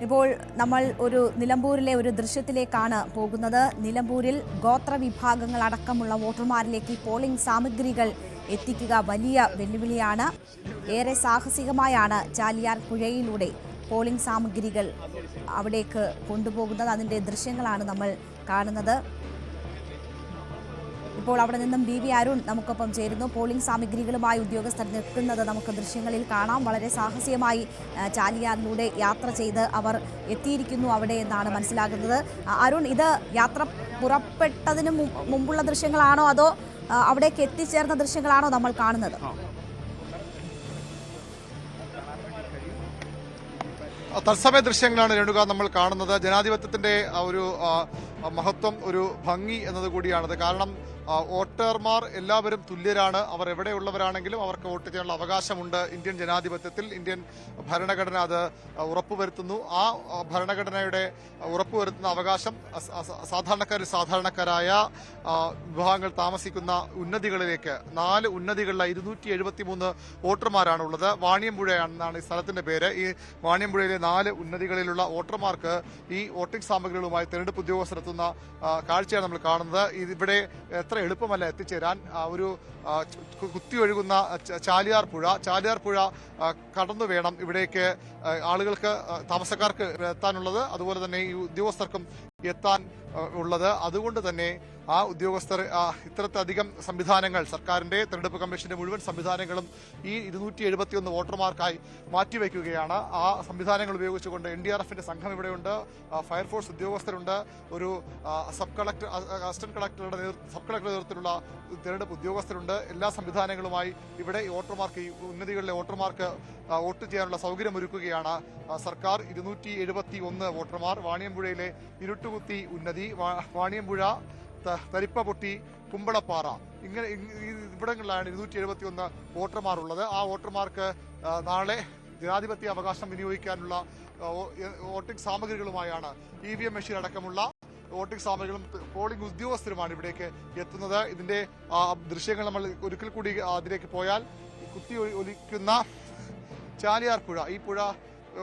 ഇപ്പോൾ നമ്മൾ നിലമ്പൂരിലെ ഒരു ദൃശ്യത്തിലേക്കാണ് പോകുന്നത്. നിലമ്പൂരിൽ ഗോത്ര വിഭാഗങ്ങൾ അടക്കമുള്ള വോട്ടർമാരിലേക്ക് പോളിംഗ് സാമഗ്രികൾ എത്തിക്കുക വലിയ വെല്ലുവിളിയാണ്. ഏറെ സാഹസികമായാണ് ചാലിയാർ പുഴയിലൂടെ പോളിംഗ് സാമഗ്രികൾ അവിടേക്ക് കൊണ്ടുപോകുന്നത്. അതിൻ്റെ ദൃശ്യങ്ങളാണ് നമ്മൾ കാണുന്നത്. ഇപ്പോൾ അവിടെ നിന്നും ബി വി അരുൺ നമുക്കൊപ്പം ചേരുന്നു. പോളിംഗ് സാമഗ്രികളുമായി ഉദ്യോഗസ്ഥർ നിൽക്കുന്നത് നമുക്ക് ദൃശ്യങ്ങളിൽ കാണാം. വളരെ സാഹസികമായി ചാലിയാറിലൂടെ യാത്ര ചെയ്ത് അവർ എത്തിയിരിക്കുന്നു അവിടെ എന്നാണ് മനസ്സിലാകുന്നത്. അരുൺ, ഇത് യാത്ര പുറപ്പെട്ടതിന് മുമ്പുള്ള ദൃശ്യങ്ങളാണോ അതോ അവിടേക്ക് എത്തിച്ചേർന്ന ദൃശ്യങ്ങളാണോ നമ്മൾ കാണുന്നത്? തത്സമയ ദൃശ്യങ്ങളാണ് രേണുക നമ്മൾ കാണുന്നത്. ജനാധിപത്യത്തിന്റെ ഒരു മഹത്വം, ഒരു ഭംഗി എന്നത് കൂടിയാണത്. കാരണം വോട്ടർമാർ എല്ലാവരും തുല്യരാണ്. അവർ എവിടെയുള്ളവരാണെങ്കിലും അവർക്ക് വോട്ട് ചെയ്യാനുള്ള അവകാശമുണ്ട്. ഇന്ത്യൻ ജനാധിപത്യത്തിൽ ഇന്ത്യൻ ഭരണഘടന അത് ഉറപ്പുവരുത്തുന്നു. ആ ഭരണഘടനയുടെ ഉറപ്പുവരുത്തുന്ന അവകാശം സാധാരണക്കാരായ വിഭാഗങ്ങൾ താമസിക്കുന്ന ഉന്നതികളിലേക്ക് 4 ഉന്നതികളിലെ 273 വോട്ടർമാരാണ് ഉള്ളത്. വാണിയമ്പുഴയാണെന്നാണ് ഈ സ്ഥലത്തിന്റെ പേര്. ഈ വാണിയമ്പുഴയിലെ 4 ഉന്നതികളിലുള്ള വോട്ടർമാർക്ക് ഈ വോട്ടിംഗ് സാമഗ്രികളുമായി തെരഞ്ഞെടുപ്പ് ഉദ്യോഗസ്ഥർ എത്തുന്ന കാഴ്ചയാണ് നമ്മൾ കാണുന്നത്. ഇവിടെ എത്ര എളുപ്പമല്ല എത്തിച്ചേരാൻ. ഒരു കുത്തിയൊഴുകുന്ന ചാലിയാർ പുഴ കടന്നു വേണം ഇവിടേക്ക് ആളുകൾക്ക്, താമസക്കാർക്ക് എത്താനുള്ളത്. അതുപോലെ തന്നെ ഈ ഉദ്യോഗസ്ഥർക്കും എത്താൻ ഉള്ളത്. അതുകൊണ്ട് തന്നെ ആ ഉദ്യോഗസ്ഥർ ഇത്തരത്തിലധികം സംവിധാനങ്ങൾ, സർക്കാരിന്റെ തെരഞ്ഞെടുപ്പ് കമ്മീഷന്റെ മുഴുവൻ സംവിധാനങ്ങളും ഈ 271 വോട്ടർമാർക്കായി മാറ്റിവെക്കുകയാണ്. ആ സംവിധാനങ്ങൾ ഉപയോഗിച്ചുകൊണ്ട് NDRFന്റെ സംഘം ഇവിടെയുണ്ട്, ഫയർഫോഴ്സ് ഉദ്യോഗസ്ഥരുണ്ട്, ഒരു സബ് കളക്ടർ, അസിസ്റ്റന്റ് കളക്ടറുടെ നേതൃത്വത്തിലുള്ള തെരഞ്ഞെടുപ്പ് ഉദ്യോഗസ്ഥരുണ്ട്. എല്ലാ സംവിധാനങ്ങളുമായി ഇവിടെ വോട്ടർമാർക്ക്, ഈ ഉന്നതികളിലെ വോട്ടർമാർക്ക് വോട്ട് ചെയ്യാനുള്ള സൗകര്യം ഒരുക്കുകയാണ് സർക്കാർ. 271 വോട്ടർമാർ. വാണിയമ്പുഴയിലെ ഇരുട്ടുകുത്തി ഉന്നതി, വാണിയമ്പുഴ, തരിപ്പപൊട്ടി, കുമ്പളപ്പാറ, ഇങ്ങനെ ഇവിടങ്ങളിലാണ് 271 വോട്ടർമാർ ഉള്ളത്. ആ വോട്ടർമാർക്ക് നാളെ ജനാധിപത്യ അവകാശം വിനിയോഗിക്കാനുള്ള വോട്ടിംഗ് സാമഗ്രികളുമായാണ് EVM മെഷീൻ അടക്കമുള്ള വോട്ടിംഗ് സാമഗ്രികളും പോളിംഗ് ഉദ്യോഗസ്ഥരുമാണ് ഇവിടേക്ക് എത്തുന്നത്. ഇതിന്റെ ദൃശ്യങ്ങൾ നമ്മൾ ഒരിക്കൽ കൂടി അതിലേക്ക് പോയാൽ, കുത്തി ഒലിക്കുന്ന ചാലിയാർ പുഴ, ഈ പുഴ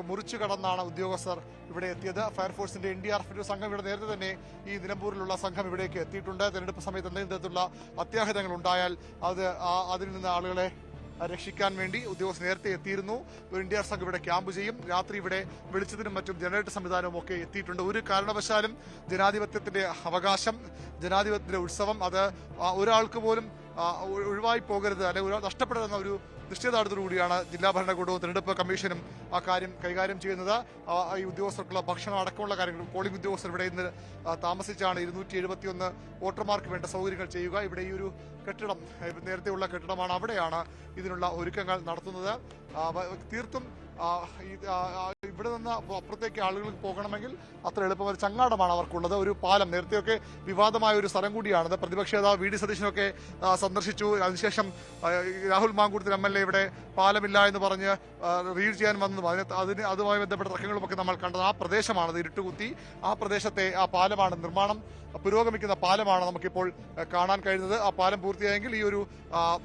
മുറിച്ചു കടന്നാണ് ഉദ്യോഗസ്ഥർ ഇവിടെ എത്തിയത്. ഫയർഫോഴ്സിന്റെ NDRFന്റെ സംഘം ഇവിടെ നേരത്തെ തന്നെ ഈ നിലമ്പൂരിലുള്ള സംഘം ഇവിടേക്ക് എത്തിയിട്ടുണ്ട്. തെരഞ്ഞെടുപ്പ് സമയത്ത് എന്തെങ്കിലും തരത്തിലുള്ള അത്യാഹിതങ്ങൾ ഉണ്ടായാൽ അതിൽ നിന്ന് ആളുകളെ രക്ഷിക്കാൻ വേണ്ടി ഉദ്യോഗസ്ഥർ നേരത്തെ എത്തിയിരുന്നു. NDR സംഘം ഇവിടെ ക്യാമ്പ് ചെയ്യും. രാത്രി ഇവിടെ വെളിച്ചത്തിനും മറ്റും ജനറേറ്റർ സംവിധാനവും ഒക്കെ എത്തിയിട്ടുണ്ട്. ഒരു കാരണവശാലും ജനാധിപത്യത്തിന്റെ അവകാശം, ജനാധിപത്യത്തിന്റെ ഉത്സവം അത് ഒരാൾക്ക് പോലും ഒഴിവായി പോകരുത്, അല്ലെങ്കിൽ നഷ്ടപ്പെടരുന്ന ഒരു നിശ്ചയദാർഢ്യത്തോടുകൂടിയാണ് ജില്ലാ ഭരണകൂടവും തെരഞ്ഞെടുപ്പ് കമ്മീഷനും ആ കാര്യം കൈകാര്യം ചെയ്യുന്നത്. ഈ ഉദ്യോഗസ്ഥർക്കുള്ള ഭക്ഷണം അടക്കമുള്ള കാര്യങ്ങൾ പോളിംഗ് ഉദ്യോഗസ്ഥർ ഇവിടെ ഇന്ന് താമസിച്ചാണ് 271 വോട്ടർമാർക്ക് വേണ്ട സൗകര്യങ്ങൾ ചെയ്യുക. ഇവിടെ ഈ ഒരു കെട്ടിടം, നേരത്തെയുള്ള കെട്ടിടമാണ്, അവിടെയാണ് ഇതിനുള്ള ഒരുക്കങ്ങൾ നടത്തുന്നത്. തീർത്തും ഇവിടെ നിന്ന് അപ്പുറത്തേക്ക് ആളുകൾക്ക് പോകണമെങ്കിൽ അത്ര എളുപ്പം ഒരു ചങ്ങാടമാണ് അവർക്കുള്ളത്. ഒരു പാലം, നേരത്തെയൊക്കെ വിവാദമായ ഒരു സ്ഥലം കൂടിയാണത്. പ്രതിപക്ഷ നേതാവ് VD സതീശനൊക്കെ സന്ദർശിച്ചു. അതിനുശേഷം രാഹുൽ മാങ്കൂട്ടത്തിൽ MLA ഇവിടെ പാലമില്ല എന്ന് പറഞ്ഞ് റീഡ് ചെയ്യാൻ വന്നതും അതുമായി ബന്ധപ്പെട്ട തർക്കങ്ങളുമൊക്കെ നമ്മൾ കണ്ടത് ആ പ്രദേശമാണത്, ഇരുട്ടുകുത്തി. ആ പ്രദേശത്തെ ആ പാലമാണ്, നിർമ്മാണം പുരോഗമിക്കുന്ന പാലമാണ് നമുക്കിപ്പോൾ കാണാൻ കഴിയുന്നത്. ആ പാലം പൂർത്തിയായെങ്കിൽ ഈ ഒരു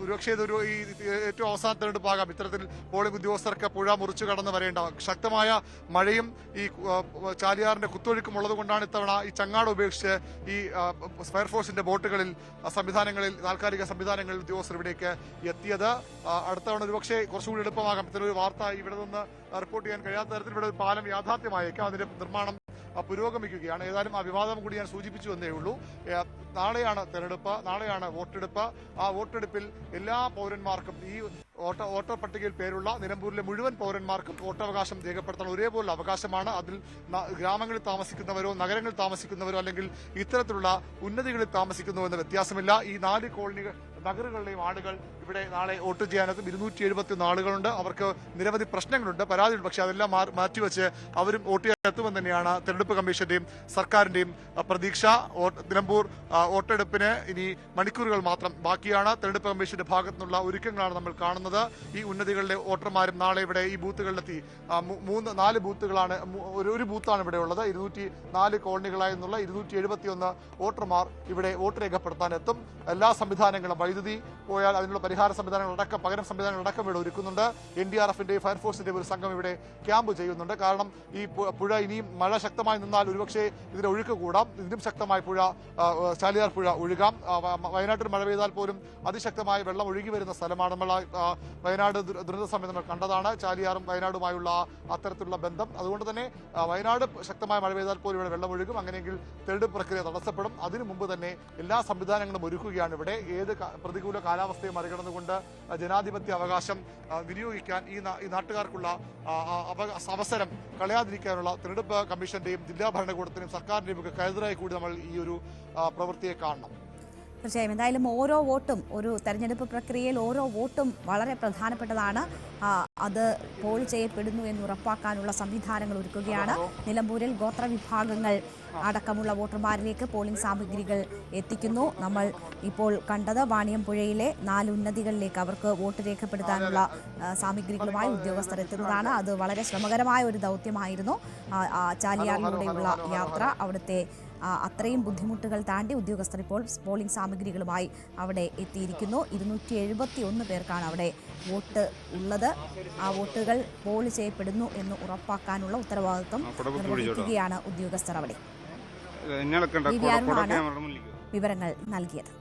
ഒരുപക്ഷേ ഇതൊരു ഈ ഏറ്റവും അവസാന തെരഞ്ഞെടുപ്പാകാം. ഇത്തരത്തിൽ പോളിംഗ് ഉദ്യോഗസ്ഥർക്ക് പുഴ മുറിച്ചു കടന്ന് വരേണ്ട ശക്തമായ മഴയും ഈ ചാലിയാറിന്റെ കുത്തൊഴുക്കും ഉള്ളത് കൊണ്ടാണ് ഇത്തവണ ഈ ചങ്ങാടം ഉപേക്ഷിച്ച് ഈ ഫയർഫോഴ്സിന്റെ ബോട്ടുകളിൽ, സംവിധാനങ്ങളിൽ, താൽക്കാലിക സംവിധാനങ്ങളിൽ ഉദ്യോഗസ്ഥർ ഇവിടേക്ക് എത്തിയത്. അടുത്ത തവണ ഒരുപക്ഷെ കുറച്ചുകൂടി എളുപ്പമാകാം. ഇത്തരൊരു വാർത്ത ഇവിടെ നിന്ന് റിപ്പോർട്ട് ചെയ്യാൻ കഴിയാത്ത തരത്തിൽ ഇവിടെ ഒരു പാലം യാഥാർത്ഥ്യമായേക്കാം. അതിന്റെ നിർമ്മാണം പുരോഗമിക്കുകയാണ്. ഏതായാലും ആ വിവാദം കൂടി ഞാൻ സൂചിപ്പിച്ചു എന്നേ ഉള്ളൂ. നാളെയാണ് തെരഞ്ഞെടുപ്പ്, നാളെയാണ് വോട്ടെടുപ്പ്. ആ വോട്ടെടുപ്പിൽ എല്ലാ പൗരന്മാർക്കും, ഈ വോട്ടർ പട്ടികയിൽ പേരുള്ള നിലമ്പൂരിലെ മുഴുവൻ പൗരന്മാർക്കും വോട്ടവകാശം രേഖപ്പെടുത്താൻ ഒരേപോലുള്ള അവകാശമാണ്. അതിൽ ഗ്രാമങ്ങളിൽ താമസിക്കുന്നവരോ നഗരങ്ങളിൽ താമസിക്കുന്നവരോ അല്ലെങ്കിൽ ഇത്തരത്തിലുള്ള ഉന്നതികളിൽ താമസിക്കുന്നവരോ എന്ന വ്യത്യാസമില്ല. ഈ 4 നഗരങ്ങളിലെയും ആളുകൾ ഇവിടെ നാളെ വോട്ട് ചെയ്യാനെത്തും. 271 ആളുകളുണ്ട്. അവർക്ക് നിരവധി പ്രശ്നങ്ങളുണ്ട്, പരാതിയുണ്ട്. പക്ഷേ അതെല്ലാം മാറ്റിവെച്ച് അവരും വോട്ട് ചെയ്യാനെത്തുമെന്ന് തന്നെയാണ് തെരഞ്ഞെടുപ്പ് കമ്മീഷന്റെയും സർക്കാരിന്റെയും പ്രതീക്ഷ. നിലമ്പൂർ വോട്ടെടുപ്പിന് ഇനി മണിക്കൂറുകൾ മാത്രം ബാക്കിയാണ്. തെരഞ്ഞെടുപ്പ് കമ്മീഷന്റെ ഭാഗത്തു നിന്നുള്ള ഒരുക്കങ്ങളാണ് നമ്മൾ കാണുന്നത്. ഈ ഉന്നതികളിലെ വോട്ടർമാരും നാളെ ഇവിടെ ഈ ബൂത്തുകളിലെത്തി. 4 ബൂത്തുകളാണ്, ഒരു ബൂത്താണ് ഇവിടെ ഉള്ളത്. 204 കോളനികളായി നിന്നുള്ള 271 വോട്ടർമാർ ഇവിടെ വോട്ട് രേഖപ്പെടുത്താൻ എത്തും. എല്ലാ സംവിധാനങ്ങളും വൈദ്യുതി പോയാൽ അതിനുള്ള പരിഹാര സംവിധാനങ്ങളടക്കം പകരം സംവിധാനങ്ങളടക്കം ഇവിടെ ഒരുക്കുന്നുണ്ട്. NDRFിന്റെ ഫയർഫോഴ്സിന്റെ ഒരു സംഘം ഇവിടെ ക്യാമ്പ് ചെയ്യുന്നുണ്ട്. കാരണം ഈ പുഴ ഇനിയും മഴ ശക്തമായി നിന്നാൽ ഒരുപക്ഷെ ഇതിന്റെ ഒഴുക്ക് കൂടാം. ഇതിനും ശക്തമായ പുഴ ചാലിയാർ പുഴ ഒഴുകാം. വയനാട്ടിൽ മഴ പെയ്താൽ പോലും അതിശക്തമായ വെള്ളം ഒഴുകി വരുന്ന സ്ഥലമാണ്. നമ്മൾ വയനാട് ദുരന്ത സമയം നമ്മൾ കണ്ടതാണ് ചാലിയാറും വയനാടുമായുള്ള അത്തരത്തിലുള്ള ബന്ധം. അതുകൊണ്ട് തന്നെ വയനാട് ശക്തമായ മഴ പെയ്താൽ പോലും ഇവിടെ വെള്ളം ഒഴുകും. അങ്ങനെയെങ്കിൽ തെരഞ്ഞെടുപ്പ് പ്രക്രിയ തടസ്സപ്പെടും. അതിനു മുമ്പ് തന്നെ എല്ലാ സംവിധാനങ്ങളും ഒരുക്കുകയാണ് ഇവിടെ. ഏത് പ്രതികൂല കാലാവസ്ഥയെ മറികടന്നുകൊണ്ട് ജനാധിപത്യ അവകാശം വിനിയോഗിക്കാൻ ഈ നാട്ടുകാർക്കുള്ള അവസരം കളയാതിരിക്കാനുള്ള തെരഞ്ഞെടുപ്പ് കമ്മീഷന്റെയും ജില്ലാ ഭരണകൂടത്തിന്റെയും സർക്കാരിന്റെയും ഒക്കെ കരുതലായി കൂടി നമ്മൾ ഈ ഒരു പ്രവൃത്തിയെ കാണണം. തീർച്ചയായും എന്തായാലും ഓരോ വോട്ടും ഒരു തെരഞ്ഞെടുപ്പ് പ്രക്രിയയിൽ ഓരോ വോട്ടും വളരെ പ്രധാനപ്പെട്ടതാണ്. അത് പോൾ ചെയ്യപ്പെടുന്നു എന്ന് ഉറപ്പാക്കാനുള്ള സംവിധാനങ്ങൾ ഒരുക്കുകയാണ്. നിലമ്പൂരിൽ ഗോത്ര വിഭാഗങ്ങൾ അടക്കമുള്ള വോട്ടർമാരിലേക്ക് പോളിംഗ് സാമഗ്രികൾ എത്തിക്കുന്നു. നമ്മൾ ഇപ്പോൾ കണ്ടത് വാണിയമ്പുഴയിലെ 4 ഉന്നതികളിലേക്ക് അവർക്ക് വോട്ട് രേഖപ്പെടുത്താനുള്ള സാമഗ്രികളുമായി ഉദ്യോഗസ്ഥർ എത്തുന്നതാണ്. അത് വളരെ ശ്രമകരമായ ഒരു ദൗത്യമായിരുന്നു. ചാലിയാറിലൂടെയുള്ള യാത്ര അവിടുത്തെ അത്രയും ബുദ്ധിമുട്ടുകൾ താണ്ടി ഉദ്യോഗസ്ഥർ ഇപ്പോൾ പോളിംഗ് സാമഗ്രികളുമായി അവിടെ എത്തിയിരിക്കുന്നു. 271 പേർക്കാണ് അവിടെ വോട്ട് ഉള്ളത്. ആ വോട്ടുകൾ പോൾ ചെയ്യപ്പെടുന്നു എന്ന് ഉറപ്പാക്കാനുള്ള ഉത്തരവാദിത്വം നിർവഹിക്കുകയാണ് ഉദ്യോഗസ്ഥർ അവിടെ. വിവരങ്ങൾ നൽകിയത്.